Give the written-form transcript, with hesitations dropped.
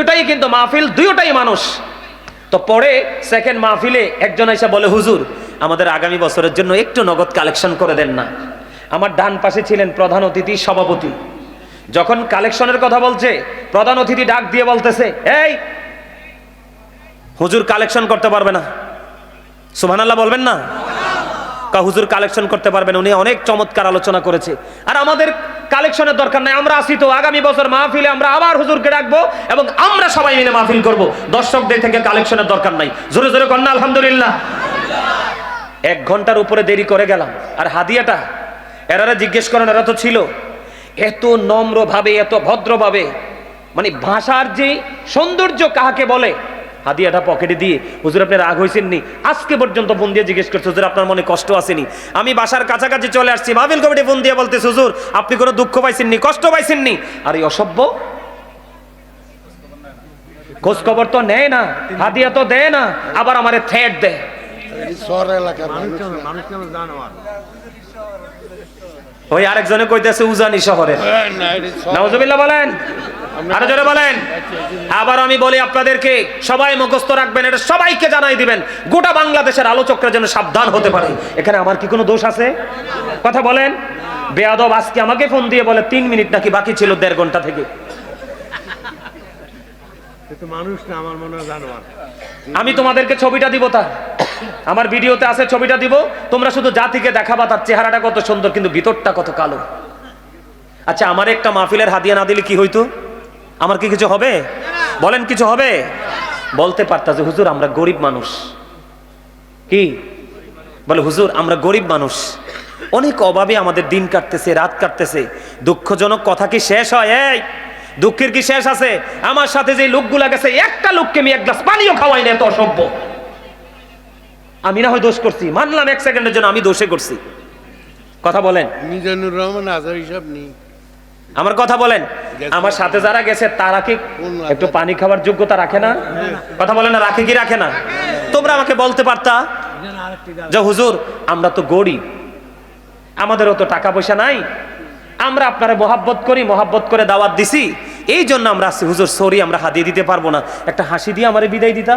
দুইটাই কিন্তু মাহফিল, দুইটাই মানুষ। তো পরে সেকেন্ড মাহফিলে একজন এসে বলে, হুজুর আমাদের আগামী বছরের জন্য একটু নগদ কালেকশন করে দেন না। আমার ডান পাশে ছিলেন প্রধান অতিথি, সভাপতি। যখন কালেকশনের কথা বলছে, প্রধান অতিথি ডাক দিয়ে বলতেছে, এই হুজুর কালেকশন করতে পারবে না। সুবহানাল্লাহ বলবেন না? হুজুর কালেকশন করতে পারবেন, উনি অনেক চমৎকার আলোচনা করেছে, আর আমাদের কালেকশনের দরকার নাই, আমরা আসি তো, আগামী বছর মাহফিলে আমরা আবার হুজুরকে ডাকবো এবং আমরা সবাই মিলে মাহফিল করব, দর্শকদের থেকে কালেকশনের দরকার নাই। জোরে জোরে কন্যা আলহামদুলিল্লাহ। 1 ঘন্টার উপরে দেরি করে গেলাম। আর হাদিয়াটা এরা জিজ্ঞেস করেন, এরা তো ছিল এত নম্রভাবে, এত ভদ্রভাবে, মানে ভাষার যে সৌন্দর্য কাহাকে বলে। হাদিয়াটা পকেটে দিয়ে, হুজুর আপনি রাগ হয়েছেন নি? আজকে পর্যন্ত ফোন দিয়ে জিজ্ঞেস করছে, হুজুর আপনার মনে কষ্ট আসেনি? আমি বাসার কাছাকাছি চলে আসছি, মাহফিল কমিটি ফোন দিয়ে বলতেছে, হুজুর আপনি কোনো দুঃখ পাইছেননি, কষ্ট পাইছেননি? আর এই অসভ্য খোঁজ খবর তো নেয় না, হাদিয়া তো দেয় না, আবার আমারে থ্রেট দেয়। ওই আরেকজনে কইতেছে উজানি শহরে। নাউজুবিল্লাহ বলেন, আরো জোরে বলেন। আবার আমি বলি আপনাদেরকে, সবাই মুখস্থ রাখবেন, এটা সবাইকে জানাই দিবেন, গোটা বাংলাদেশের আলোচকরা যেন সাবধান হতে পারে। এখানে আমার কি কোনো দোষ আছে? কথা বলেন। বেয়াদব আজকে আমাকে ফোন দিয়ে বলে 3 মিনিট নাকি বাকি ছিল 1.5 ঘন্টা থেকে। মানুষ না, আমার মনে হয় জানোয়ার। আমি তোমাদেরকে ছবিটা দিব, তার আমার ভিডিওতে আছে, ছবিটা দিব, তোমরা শুধু জাতিকে দেখাবা তার চেহারাটা কত সুন্দর, কিন্তু ভিতরটা কত কালো। আচ্ছা, আমার একটা মাহফিলের হাদিয়া না দিলে কি হইতো? আমার কি কিছু হবে? বলেন, কিছু হবে? বলতে পারতা যে হুজুর আমরা গরিব মানুষ। কি বলে? হুজুর আমরা গরিব মানুষ, অনেক অভাবে আমাদের দিন কাটতেছে, রাত কাটতেছে। দুঃখজনক কথা কি শেষ হয়? এই দুঃখের কি শেষ আছে? আমার সাথে যে লোকগুলা গেছে, একটা লোককে আমি 1 গ্লাস পানিও খাওয়াই না, এত অসভ্য। আমি না হয় দোষ করছি, মানলাম 1 সেকেন্ডের জন্য আমি দোষে করছি। কথা বলেন। মিজানুর রহমান আজহার হিসাব নেই। আমার কথা বলেন। আমার সাথে যারা গেছে তারা কি একটু পানি খাওয়ার যোগ্যতা রাখে না? কথা বলেন না, রাখে কি রাখে না? তোমরা আমাকে বলতে পারতা যে হুজুর আমরা তো গরিব, আমাদেরও তো টাকা পয়সা নাই, আমরা আপনারা মহাব্বত করি, মহাব্বত করে দাওয়াত দিছি, এই জন্য আমরা আসছি, হুজুর সরি আমরা হাদিয়া দিতে পারবো না, একটা হাসি দিয়ে আমারে বিদায় দিতা।